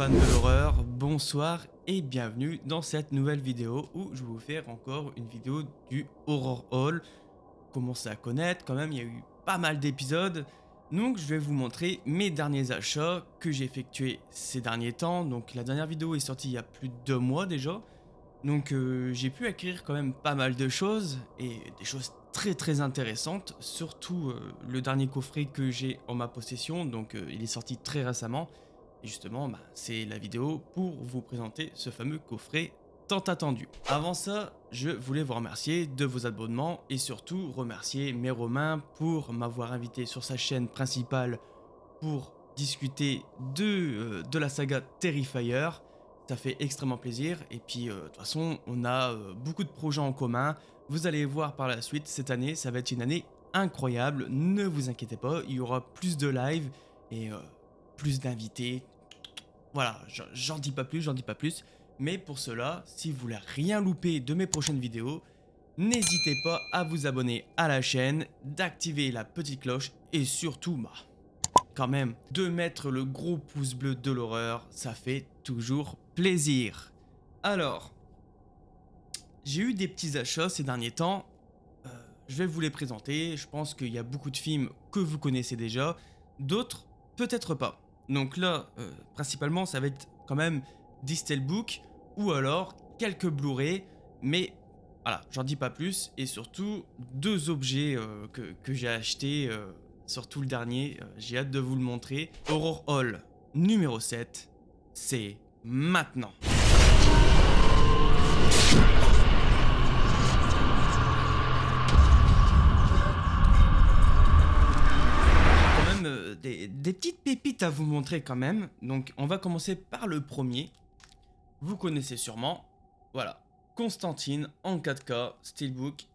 fans de l'horreur, bonsoir et bienvenue dans cette nouvelle vidéo où je vais vous faire encore une vidéo du Horror Haul. Commencez à connaître quand même, il y a eu pas mal d'épisodes. Donc je vais vous montrer mes derniers achats que j'ai effectués ces derniers temps. Donc la dernière vidéo est sortie il y a plus de 2 mois déjà. Donc j'ai pu acquérir quand même pas mal de choses et des choses très intéressantes. Surtout le dernier coffret que j'ai en ma possession, donc il est sorti très récemment. Et justement, c'est la vidéo pour vous présenter ce fameux coffret tant attendu. Avant ça, je voulais vous remercier de vos abonnements et surtout remercier Romain pour m'avoir invité sur sa chaîne principale pour discuter de la saga Terrifier. Ça fait extrêmement plaisir et puis de toute façon on a beaucoup de projets en commun. Vous allez voir par la suite, cette année ça va être une année incroyable, ne vous inquiétez pas, il y aura plus de live et plus d'invités. Voilà, j'en dis pas plus, mais pour cela, si vous voulez rien louper de mes prochaines vidéos, n'hésitez pas à vous abonner à la chaîne, d'activer la petite cloche et surtout, quand même, de mettre le gros pouce bleu de l'horreur, ça fait toujours plaisir. Alors, j'ai eu des petits achats ces derniers temps, je vais vous les présenter, je pense qu'il y a beaucoup de films que vous connaissez déjà, d'autres peut-être pas. Donc là, principalement, ça va être quand même des steelbooks ou alors quelques Blu-ray, mais voilà, j'en dis pas plus, et surtout deux objets que j'ai achetés, surtout le dernier, j'ai hâte de vous le montrer. Horror Haul numéro 7, c'est maintenant. Des petites pépites à vous montrer quand même. Donc on va commencer par le premier. Vous connaissez sûrement. Voilà. Constantine en 4K, Steelbook.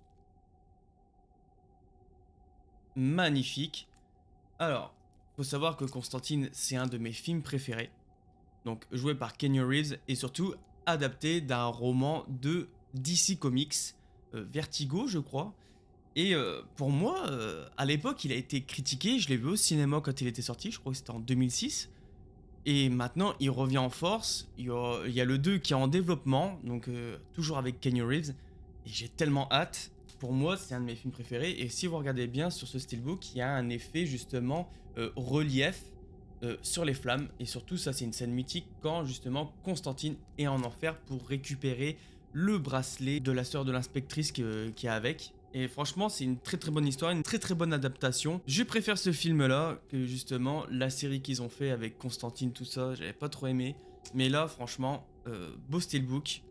Magnifique. Alors, faut savoir que Constantine, c'est un de mes films préférés. Donc joué par Keanu Reeves et surtout adapté d'un roman de DC Comics, Vertigo je crois. Et pour moi, à l'époque, il a été critiqué. Je l'ai vu au cinéma quand il était sorti, je crois que c'était en 2006. Et maintenant, il revient en force. Il y a le 2 qui est en développement, donc toujours avec Keanu Reeves. Et j'ai tellement hâte. Pour moi, c'est un de mes films préférés. Et si vous regardez bien sur ce steelbook, il y a un effet justement relief sur les flammes. Et surtout, ça, c'est une scène mythique quand justement Constantine est en enfer pour récupérer le bracelet de la sœur de l'inspectrice qui est avec. Et franchement, c'est une très bonne histoire, une très bonne adaptation. Je préfère ce film-là que justement la série qu'ils ont fait avec Constantine, tout ça. J'avais pas trop aimé. Mais là, franchement, beau steelbook.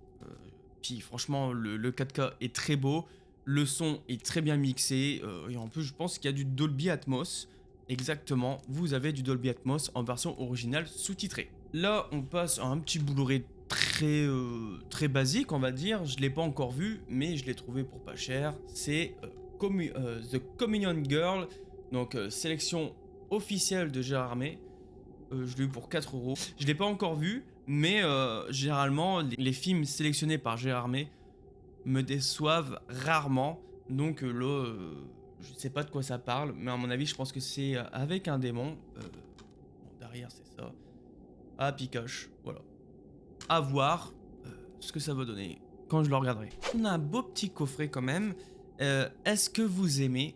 Puis franchement, le 4K est très beau. Le son est très bien mixé. Et en plus, je pense qu'il y a du Dolby Atmos. Exactement, vous avez du Dolby Atmos en version originale sous-titrée. Là, on passe à un petit Blu-ray très basique, on va dire. Je l'ai pas encore vu, mais je l'ai trouvé pour pas cher. C'est The Communion Girl, donc sélection officielle de Gérard Armé. Je l'ai eu pour 4 euros. Je l'ai pas encore vu, mais généralement, les films sélectionnés par Gérard Armé me déçoivent rarement. Donc là, je sais pas de quoi ça parle, mais à mon avis, je pense que c'est avec un démon. Bon, derrière, c'est ça. Ah, Pikachu, voilà. À voir ce que ça va donner quand je le regarderai. On a un beau petit coffret quand même. Est-ce que vous aimez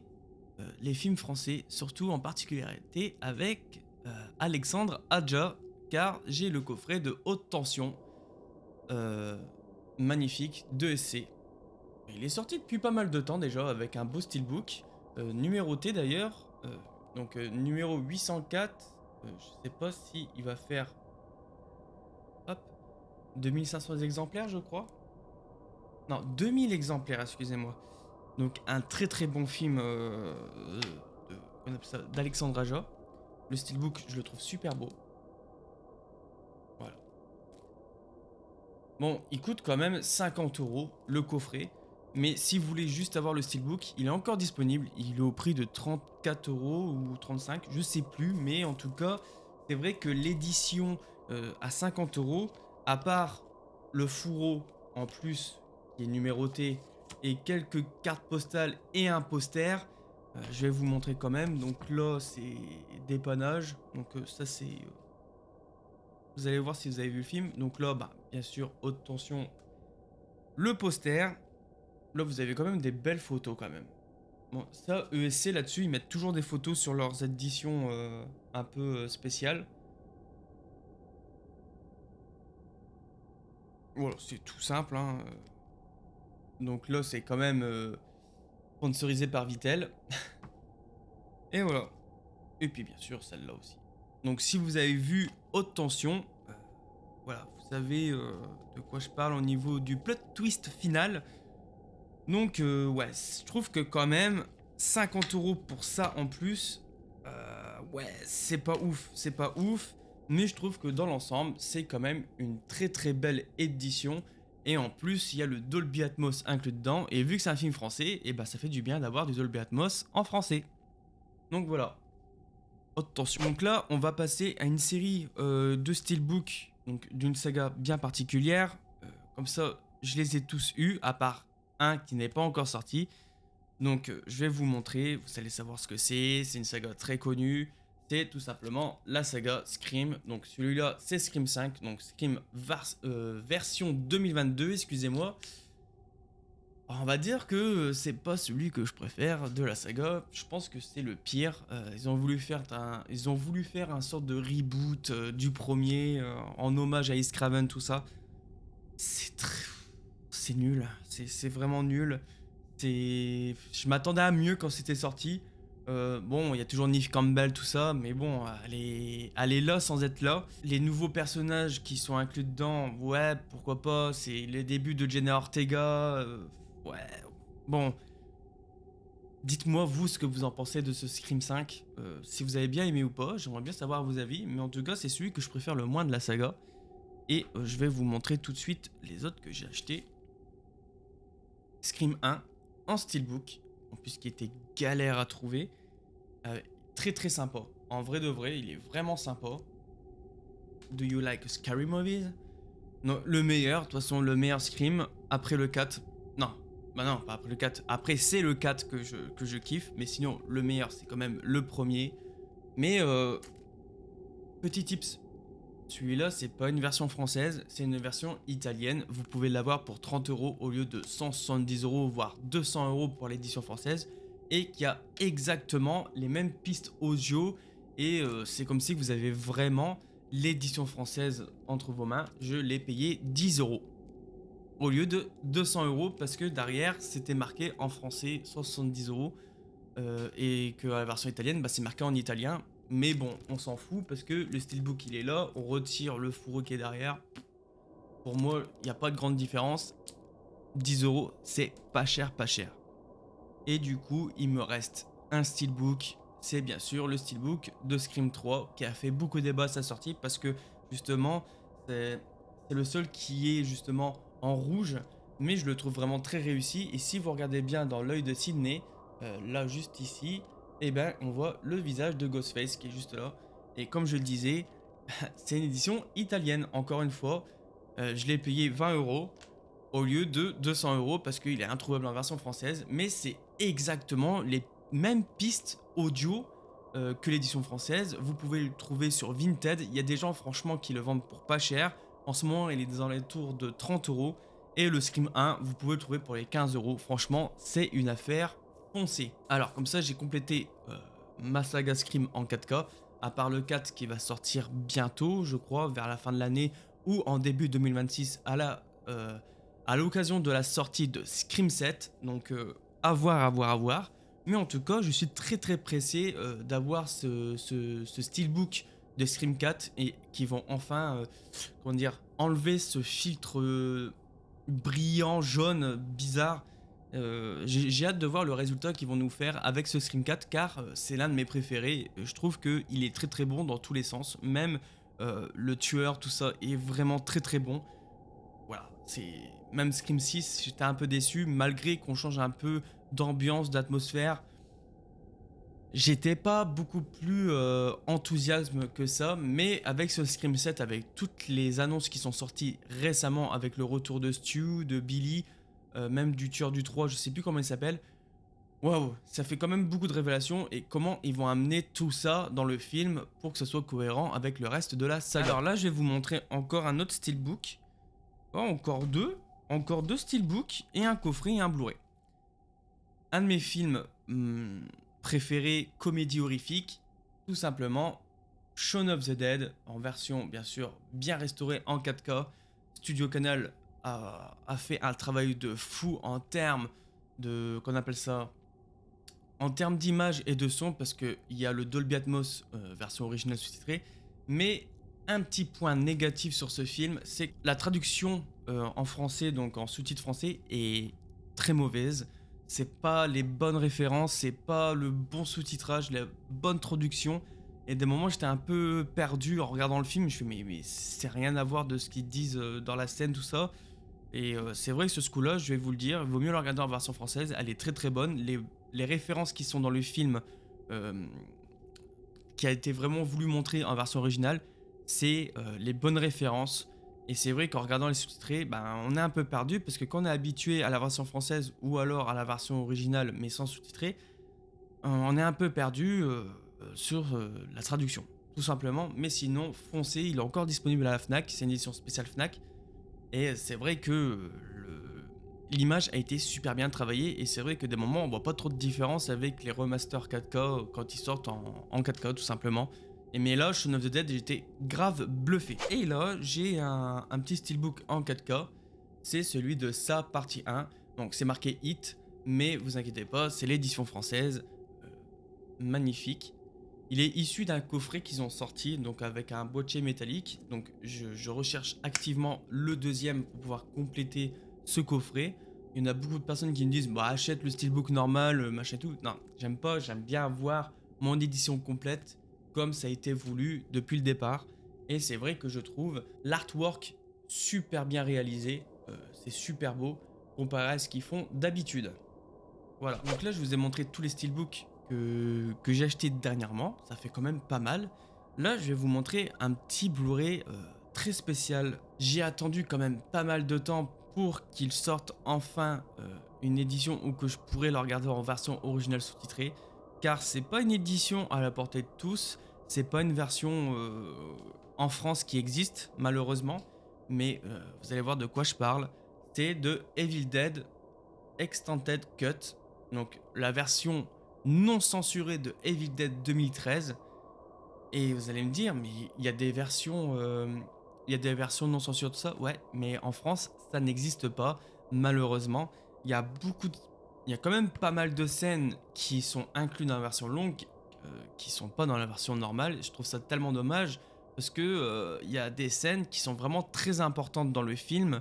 les films français, surtout en particularité avec Alexandre Aja, car j'ai le coffret de Haute Tension, magnifique, de SC. Il est sorti depuis pas mal de temps déjà avec un beau steelbook, numéroté d'ailleurs, donc numéro 804. Je sais pas si il va faire, hop, 2500 exemplaires, je crois. Non, 2000 exemplaires, excusez-moi. Donc un très bon film d'Alexandre Aja. Le steelbook, je le trouve super beau. Voilà. Bon, il coûte quand même 50 euros le coffret. Mais si vous voulez juste avoir le steelbook, il est encore disponible. Il est au prix de 34 euros ou 35, je sais plus. Mais en tout cas, c'est vrai que l'édition à 50 euros, à part le fourreau en plus qui est numéroté et quelques cartes postales et un poster, je vais vous montrer quand même. Donc là, c'est dépannage. Donc ça, c'est vous allez voir si vous avez vu le film. Donc là, bah, bien sûr, haute tension, le poster. Là, vous avez quand même des belles photos quand même. Bon, ça, ESC là-dessus, ils mettent toujours des photos sur leurs éditions un peu spéciales. Voilà, c'est tout simple, hein. Donc là, c'est quand même sponsorisé par Vitel. Et voilà. Et puis bien sûr, celle-là aussi. Donc si vous avez vu Haute Tension, voilà, vous savez de quoi je parle au niveau du plot twist final. Donc ouais, je trouve que quand même, 50 € pour ça en plus, ouais, c'est pas ouf, c'est pas ouf. Mais je trouve que dans l'ensemble, c'est quand même une très très belle édition. Et en plus, il y a le Dolby Atmos inclus dedans. Et vu que c'est un film français, et bah ça fait du bien d'avoir du Dolby Atmos en français. Donc voilà. Haute tension. Donc là, on va passer à une série de steelbook, donc d'une saga bien particulière. Comme ça, je les ai tous eus, à part un qui n'est pas encore sorti. Donc je vais vous montrer, vous allez savoir ce que c'est. C'est une saga très connue. C'est tout simplement la saga Scream. Donc celui-là, c'est Scream 5. Donc Scream version 2022, excusez-moi. On va dire que c'est pas celui que je préfère de la saga. Je pense que c'est le pire. Ils ont voulu faire un sorte de reboot du premier en hommage à Ace Craven, tout ça. C'est nul. C'est vraiment nul. Je m'attendais à mieux quand c'était sorti. Bon, il y a toujours Neve Campbell, tout ça, mais bon, elle est là sans être là. Les nouveaux personnages qui sont inclus dedans, ouais, pourquoi pas. C'est les débuts de Jenna Ortega. Ouais, bon. Dites-moi, vous, ce que vous en pensez de ce Scream 5. Si vous avez bien aimé ou pas, j'aimerais bien savoir vos avis. Mais en tout cas, c'est celui que je préfère le moins de la saga. Et je vais vous montrer tout de suite les autres que j'ai achetés. Scream 1 en steelbook, en plus qui était galère à trouver. Très très sympa. En vrai de vrai, il est vraiment sympa. Do you like scary movies? Non, le meilleur, de toute façon, le meilleur Scream, après le 4. Non, bah non, pas après le 4. Après, c'est le 4 que je kiffe, mais sinon, le meilleur, c'est quand même le premier. Mais, petit tips. Celui-là, c'est pas une version française, c'est une version italienne. Vous pouvez l'avoir pour 30 € au lieu de 170 €, voire 200 € pour l'édition française. Et qui a exactement les mêmes pistes audio. Et c'est comme si vous avez vraiment l'édition française entre vos mains. Je l'ai payé 10 € au lieu de 200 € parce que derrière, c'était marqué en français 170 €. Et que la version italienne, bah, c'est marqué en italien. Mais bon, on s'en fout parce que le steelbook il est là, on retire le fourreau qui est derrière. Pour moi, il n'y a pas de grande différence. 10 €, c'est pas cher, pas cher. Et du coup, il me reste un steelbook. C'est bien sûr le steelbook de Scream 3 qui a fait beaucoup débat à sa sortie parce que justement, c'est le seul qui est justement en rouge. Mais je le trouve vraiment très réussi. Et si vous regardez bien dans l'œil de Sydney, là juste ici, et ben on voit le visage de Ghostface qui est juste là. Et comme je le disais, c'est une édition italienne. Encore une fois, je l'ai payé 20 € au lieu de 200 € parce qu'il est introuvable en version française. Mais c'est exactement les mêmes pistes audio que l'édition française. Vous pouvez le trouver sur Vinted. Il y a des gens franchement qui le vendent pour pas cher. En ce moment, il est dans les tours de 30 €. Et le Scream 1, vous pouvez le trouver pour les 15 €. Franchement, c'est une affaire foncée. Alors, comme ça, j'ai complété ma saga Scream en 4K. À part le 4 qui va sortir bientôt, je crois, vers la fin de l'année ou en début 2026 à l'occasion de la sortie de Scream 7. Donc, à voir, à voir, à voir. Mais en tout cas, je suis très très pressé d'avoir ce steelbook de Scream 4 et qui vont enfin, comment dire, enlever ce filtre brillant, jaune, bizarre. J'ai hâte de voir le résultat qu'ils vont nous faire avec ce Scream 4 car c'est l'un de mes préférés. Je trouve qu'il est très très bon dans tous les sens. Même le tueur, tout ça est vraiment très très bon. Voilà, c'est même Scream 6, j'étais un peu déçu malgré qu'on change un peu d'ambiance, d'atmosphère. J'étais pas beaucoup plus enthousiasme que ça, mais avec ce Scream 7, avec toutes les annonces qui sont sorties récemment, avec le retour de Stu, de Billy, même du tueur du 3, je sais plus comment il s'appelle, Waouh, ça fait quand même beaucoup de révélations et comment ils vont amener tout ça dans le film pour que ce soit cohérent avec le reste de la saga. Alors là, je vais vous montrer encore un autre steelbook. Oh, encore deux steelbooks et un coffret et un Blu-ray. Un de mes films préférés, comédie horrifique, tout simplement Shaun of the Dead, en version bien sûr bien restaurée en 4K. Studio Canal a fait un travail de fou en termes de, qu'on appelle ça, en termes d'image et de son, parce qu'il y a le Dolby Atmos version originale sous-titrée, mais un petit point négatif sur ce film, c'est que la traduction en français, donc en sous-titre français, est très mauvaise. C'est pas les bonnes références, c'est pas le bon sous-titrage, la bonne traduction. Et des moments, j'étais un peu perdu en regardant le film. Je fais, mais c'est rien à voir de ce qu'ils disent dans la scène, tout ça. Et c'est vrai que ce coup-là, je vais vous le dire, il vaut mieux le regarder en version française. Elle est très très bonne. Les références qui sont dans le film, euh, qui a été vraiment voulu montrer en version originale, c'est les bonnes références. Et c'est vrai qu'en regardant les sous-titrés, ben, on est un peu perdu parce que quand on est habitué à la version française ou alors à la version originale mais sans sous-titrés, on est un peu perdu sur la traduction, tout simplement. Mais sinon, foncez, il est encore disponible à la Fnac, c'est une édition spéciale Fnac. Et c'est vrai que l'image a été super bien travaillée et c'est vrai que des moments on voit pas trop de différence avec les remasters 4K quand ils sortent en 4K tout simplement. Et mais là, Shaun of the Dead, j'étais grave bluffé. Et là, j'ai un petit steelbook en 4K, c'est celui de sa partie 1. Donc c'est marqué Hit, mais vous inquiétez pas, c'est l'édition française, magnifique. Il est issu d'un coffret qu'ils ont sorti, donc avec un boîtier métallique. Donc je recherche activement le deuxième pour pouvoir compléter ce coffret. Il y en a beaucoup de personnes qui me disent bah achète le steelbook normal, machin tout. Non, j'aime pas, j'aime bien avoir mon édition complète comme ça a été voulu depuis le départ. Et c'est vrai que je trouve l'artwork super bien réalisé, c'est super beau comparé à ce qu'ils font d'habitude. Voilà, donc là je vous ai montré tous les steelbooks que j'ai acheté dernièrement, ça fait quand même pas mal. Là je vais vous montrer un petit Blu-ray très spécial. J'ai attendu quand même pas mal de temps pour qu'il sorte enfin une édition où que je pourrais le regarder en version originale sous-titrée, car c'est pas une édition à la portée de tous, c'est pas une version en France qui existe malheureusement, mais vous allez voir de quoi je parle. C'est de Evil Dead Extended Cut, donc la version non censurée de Evil Dead 2013. Et vous allez me dire, mais il y a des versions non censurées de ça, ouais, mais en France, ça n'existe pas, malheureusement. Il y a il y a quand même pas mal de scènes qui sont incluses dans la version longue, qui sont pas dans la version normale. Je trouve ça tellement dommage parce que il y a des scènes qui sont vraiment très importantes dans le film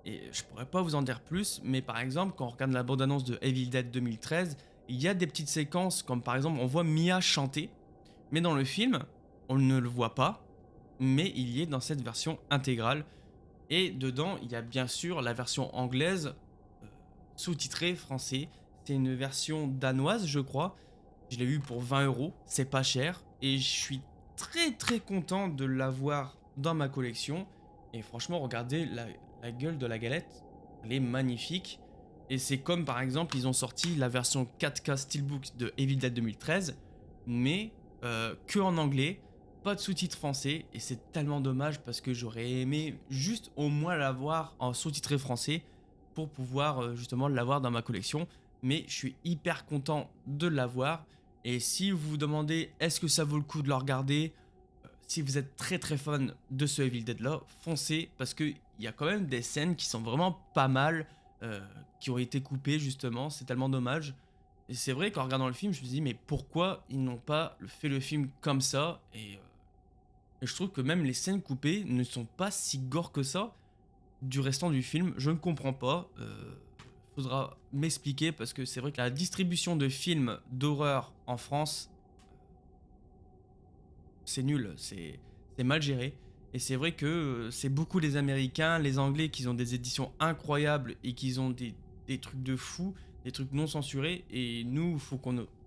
et je pourrais pas vous en dire plus, mais par exemple, quand on regarde la bande-annonce de Evil Dead 2013, il y a des petites séquences, comme par exemple, on voit Mia chanter, mais dans le film, on ne le voit pas, mais il y est dans cette version intégrale. Et dedans, il y a bien sûr la version anglaise, euh, sous-titrée français. C'est une version danoise, je crois. Je l'ai eu pour 20 €, c'est pas cher, et je suis très très content de l'avoir dans ma collection. Et franchement, regardez la gueule de la galette, elle est magnifique. Et c'est comme par exemple, ils ont sorti la version 4K Steelbook de Evil Dead 2013, mais que en anglais, pas de sous-titres français. Et c'est tellement dommage parce que j'aurais aimé juste au moins l'avoir en sous-titré français pour pouvoir justement l'avoir dans ma collection. Mais je suis hyper content de l'avoir. Et si vous vous demandez est-ce que ça vaut le coup de le regarder, si vous êtes très très fan de ce Evil Dead là, foncez parce qu'il y a quand même des scènes qui sont vraiment pas mal, qui ont été coupées justement, c'est tellement dommage. Et c'est vrai qu'en regardant le film, je me suis dit mais pourquoi ils n'ont pas fait le film comme ça et je trouve que même les scènes coupées ne sont pas si gore que ça du restant du film, je ne comprends pas. Faudra m'expliquer parce que c'est vrai que la distribution de films d'horreur en France, c'est nul, c'est mal géré. Et c'est vrai que c'est beaucoup les Américains, les Anglais qui ont des éditions incroyables et qui ont des trucs de fou, des trucs non censurés. Et nous, il faut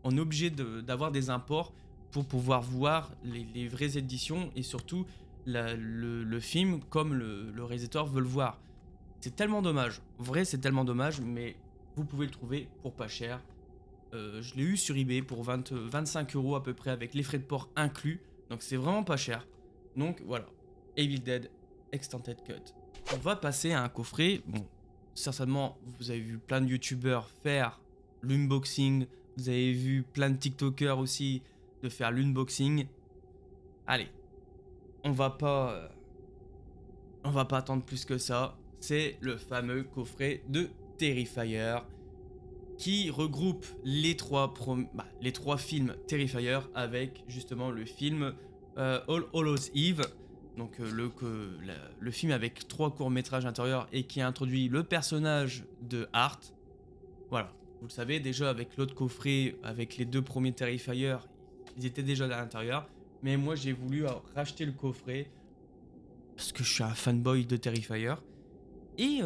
on est obligé d'avoir des imports pour pouvoir voir les vraies éditions et surtout le film comme le réalisateur veut le voir. C'est tellement dommage. En vrai, c'est tellement dommage, mais vous pouvez le trouver pour pas cher. Je l'ai eu sur eBay pour 25 euros à peu près avec les frais de port inclus. Donc c'est vraiment pas cher. Donc voilà, Evil Dead Extended Cut. On va passer à un coffret. Bon, certainement, vous avez vu plein de youtubeurs faire l'unboxing. Vous avez vu plein de tiktokers aussi de faire l'unboxing. Allez, on va pas attendre plus que ça. C'est le fameux coffret de Terrifier qui regroupe les trois films Terrifier avec justement le film All Hallows Eve. Donc le film avec 3 courts-métrages intérieurs et qui a introduit le personnage de Art. Voilà, vous le savez déjà avec l'autre coffret, avec les 2 premiers Terrifier, ils étaient déjà à l'intérieur. Mais moi j'ai voulu racheter le coffret parce que je suis un fanboy de Terrifier. Et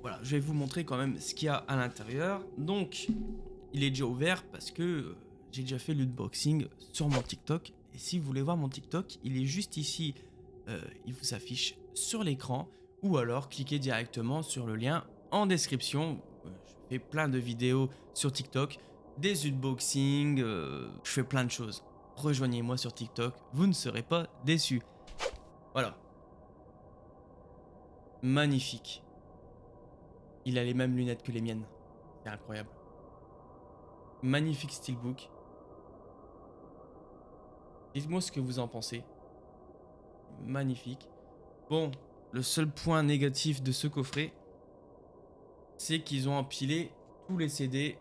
voilà, je vais vous montrer quand même ce qu'il y a à l'intérieur. Donc, il est déjà ouvert parce que j'ai déjà fait l'unboxing sur mon TikTok. Et si vous voulez voir mon TikTok, il est juste ici. Il vous affiche sur l'écran. Ou alors, cliquez directement sur le lien en description. Je fais plein de vidéos sur TikTok, des unboxings, je fais plein de choses. Rejoignez-moi sur TikTok, vous ne serez pas déçus. Voilà. Magnifique. Il a les mêmes lunettes que les miennes. C'est incroyable. Magnifique steelbook. Dites-moi ce que vous en pensez. Magnifique. Bon, le seul point négatif de ce coffret, c'est qu'ils ont empilé tous les CD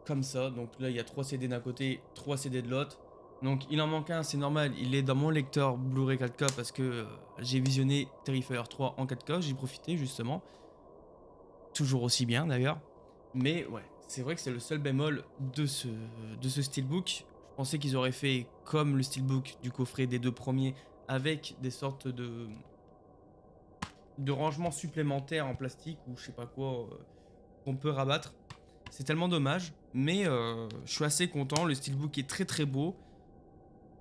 comme ça. Donc là, il y a 3 CD d'un côté, 3 CD de l'autre. Donc il en manque un, c'est normal. Il est dans mon lecteur Blu-ray 4K parce que j'ai visionné Terrifier 3 en 4K. J'ai profité justement. Toujours aussi bien d'ailleurs. Mais ouais, c'est vrai que c'est le seul bémol de ce steelbook. Je pensais qu'ils auraient fait comme le steelbook du coffret des 2 premiers avec des sortes de rangements supplémentaires en plastique ou je sais pas quoi qu'on peut rabattre. C'est tellement dommage, mais je suis assez content. Le steelbook est très très beau.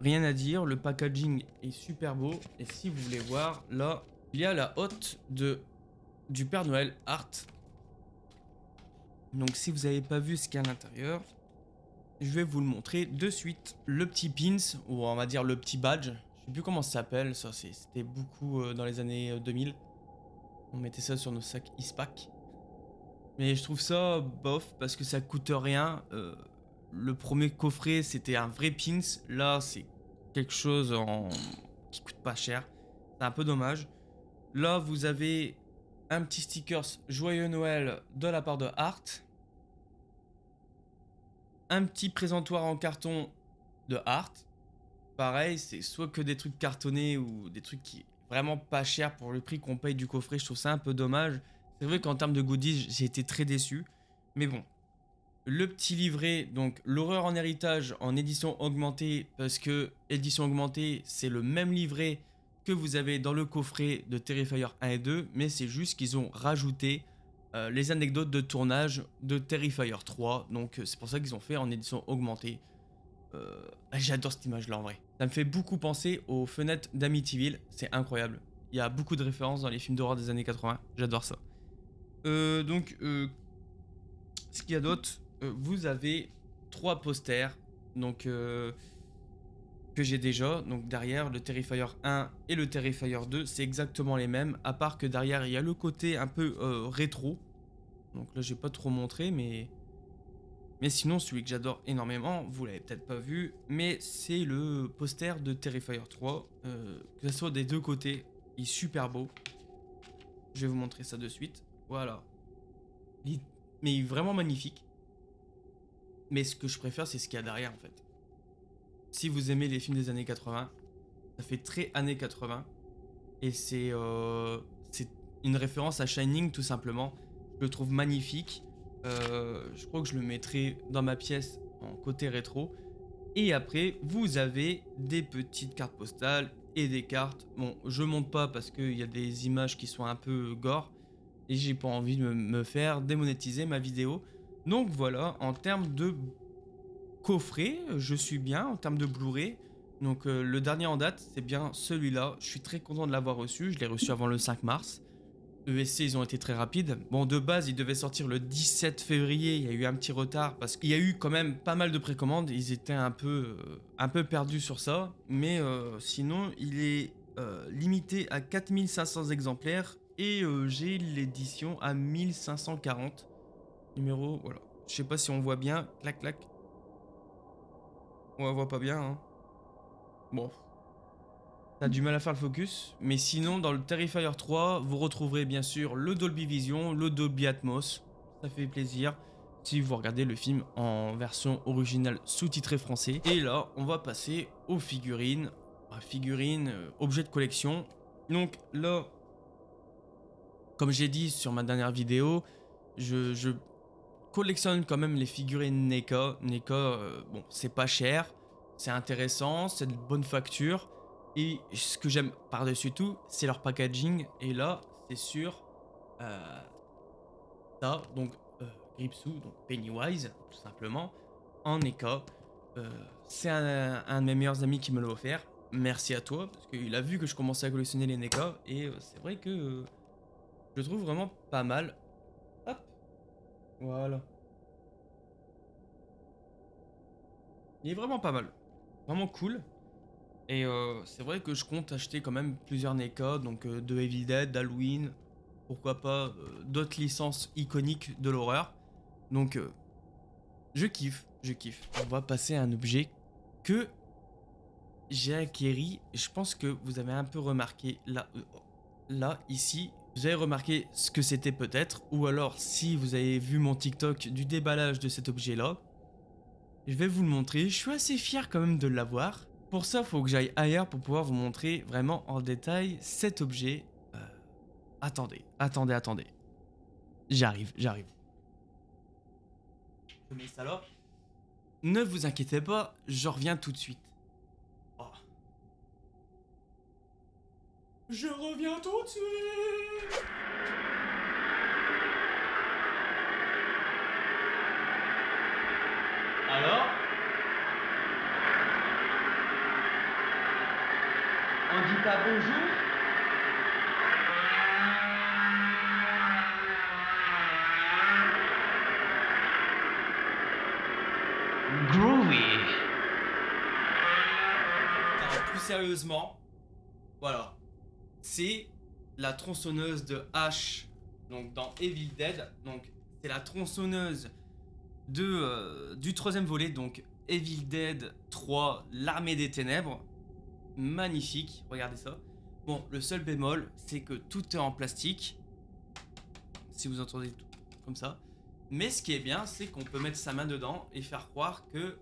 Rien à dire, le packaging est super beau. Et si vous voulez voir, là, il y a la hotte du Père Noël Art. Donc si vous n'avez pas vu ce qu'il y a à l'intérieur, je vais vous le montrer de suite. Le petit pins, ou on va dire le petit badge, je sais plus comment ça s'appelle, ça c'était beaucoup dans les années 2000. On mettait ça sur nos sacs Ispac. Mais je trouve ça bof parce que ça coûte rien. Le premier coffret c'était un vrai pins, là c'est quelque chose qui coûte pas cher. C'est un peu dommage. Là vous avez un petit stickers Joyeux Noël de la part de Art. Un petit présentoir en carton de Art. Pareil, c'est soit que des trucs cartonnés ou des trucs qui vraiment pas chers pour le prix qu'on paye du coffret. Je trouve ça un peu dommage. C'est vrai qu'en termes de goodies, j'ai été très déçu. Mais bon. Le petit livret, donc l'horreur en héritage en édition augmentée. Parce que édition augmentée, c'est le même livret que vous avez dans le coffret de Terrifier 1 et 2, mais c'est juste qu'ils ont rajouté les anecdotes de tournage de Terrifier 3, donc c'est pour ça qu'ils ont fait en édition augmentée. J'adore cette image là en vrai. Ça me fait beaucoup penser aux fenêtres d'Amityville, c'est incroyable. Il y a beaucoup de références dans les films d'horreur des années 80, j'adore ça. Donc, ce qu'il y a d'autre, vous avez 3 posters, donc que j'ai déjà. Donc derrière, le Terrifier 1 et le Terrifier 2, c'est exactement les mêmes, à part que derrière, il y a le côté un peu rétro. Donc là, j'ai pas trop montré, mais sinon, celui que j'adore énormément, vous l'avez peut-être pas vu, mais c'est le poster de Terrifier 3, que ce soit des 2 côtés, il est super beau. Je vais vous montrer ça de suite. Voilà. Mais il est vraiment magnifique. Mais ce que je préfère, c'est ce qu'il y a derrière, en fait. Si vous aimez les films des années 80, ça fait très années 80. Et c'est une référence à Shining, tout simplement. Je le trouve magnifique. Je crois que je le mettrai dans ma pièce en côté rétro. Et après, vous avez des petites cartes postales et des cartes. Bon, je monte pas parce qu'il y a des images qui sont un peu gore. Et j'ai pas envie de me faire démonétiser ma vidéo. Donc voilà, en termes de coffret, je suis bien. En termes de Blu-ray, donc le dernier en date, c'est bien celui-là. Je suis très content de l'avoir reçu. Je l'ai reçu avant le 5 mars. ESC, ils ont été très rapides. Bon, de base, ils devaient sortir le 17 février. Il y a eu un petit retard parce qu'il y a eu quand même pas mal de précommandes. Ils étaient un peu perdus sur ça. Mais sinon, il est limité à 4500 exemplaires. Et j'ai l'édition à 1540. Numéro, voilà. Je sais pas si on voit bien. Clac, clac. On voit pas bien, hein. Bon. T'as du mal à faire le focus, mais sinon dans le Terrifier 3, vous retrouverez bien sûr le Dolby Vision, le Dolby Atmos, ça fait plaisir si vous regardez le film en version originale sous-titrée français. Et là, on va passer aux figurines, objets de collection. Donc là, comme j'ai dit sur ma dernière vidéo, je collectionne quand même les figurines NECA. NECA, bon, c'est pas cher, c'est intéressant, c'est de bonne facture. Et ce que j'aime par-dessus tout, c'est leur packaging. Et là, c'est sur ça, donc Gripsou, donc Pennywise, tout simplement, en NECA. C'est un de mes meilleurs amis qui me l'a offert. Merci à toi, parce qu'il a vu que je commençais à collectionner les NECA. Et c'est vrai que je le trouve vraiment pas mal. Hop, voilà. Il est vraiment pas mal. Vraiment cool. Et c'est vrai que je compte acheter quand même plusieurs NECA, donc de Evil Dead, d'Halloween, pourquoi pas d'autres licences iconiques de l'horreur. Donc je kiffe, je kiffe. On va passer à un objet que j'ai acquéri. Je pense que vous avez un peu remarqué là, ici. Vous avez remarqué ce que c'était peut-être, ou alors si vous avez vu mon TikTok du déballage de cet objet-là, je vais vous le montrer. Je suis assez fier quand même de l'avoir. Pour ça, il faut que j'aille ailleurs pour pouvoir vous montrer vraiment en détail cet objet. Attendez. J'arrive. Je mets ça là. Ne vous inquiétez pas, je reviens tout de suite. Oh. Je reviens tout de suite. Alors ? On dit pas bonjour? Groovy. Alors, plus sérieusement, voilà. C'est la tronçonneuse de Ash, donc dans Evil Dead. Donc, c'est la tronçonneuse du troisième volet, donc Evil Dead 3, l'Armée des Ténèbres. Magnifique, regardez ça. Bon, le seul bémol, c'est que tout est en plastique. Si vous entendez tout comme ça. Mais ce qui est bien, c'est qu'on peut mettre sa main dedans et faire croire que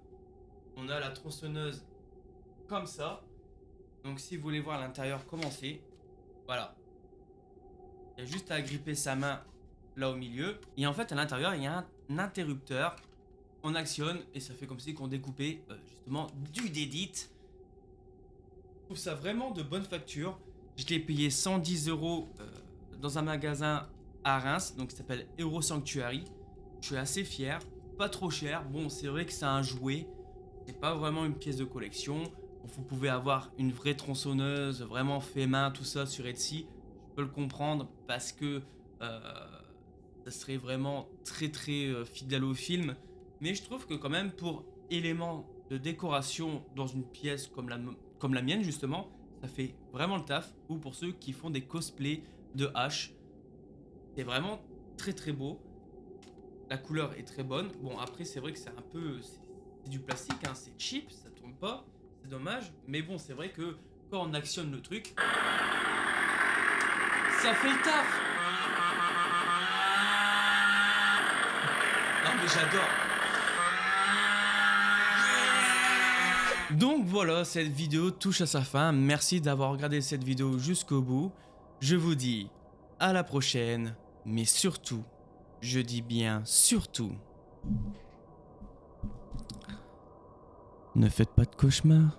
on a la tronçonneuse comme ça. Donc si vous voulez voir l'intérieur comment c'est, voilà. Il y a juste à agripper sa main là au milieu. Et en fait, à l'intérieur, il y a un interrupteur. On actionne et ça fait comme si on découpait justement du dédite. Je trouve ça vraiment de bonne facture. Je l'ai payé 110 € dans un magasin à Reims, donc ça s'appelle Hero Sanctuary. Je suis assez fier, pas trop cher. Bon, c'est vrai que c'est un jouet, c'est pas vraiment une pièce de collection. Vous pouvez avoir une vraie tronçonneuse, vraiment fait main, tout ça sur Etsy. Je peux le comprendre parce que ça serait vraiment très fidèle au film. Mais je trouve que quand même pour éléments de décoration dans une pièce comme la mienne justement, ça fait vraiment le taf. Ou pour ceux qui font des cosplays de H, c'est vraiment très beau. La couleur est très bonne. Bon, après c'est vrai que c'est un peu, c'est du plastique, hein, c'est cheap, ça tourne pas, c'est dommage. Mais bon, c'est vrai que quand on actionne le truc, ça fait le taf. Non mais j'adore. Donc voilà, cette vidéo touche à sa fin. Merci d'avoir regardé cette vidéo jusqu'au bout. Je vous dis à la prochaine, mais surtout, je dis bien surtout, ne faites pas de cauchemars.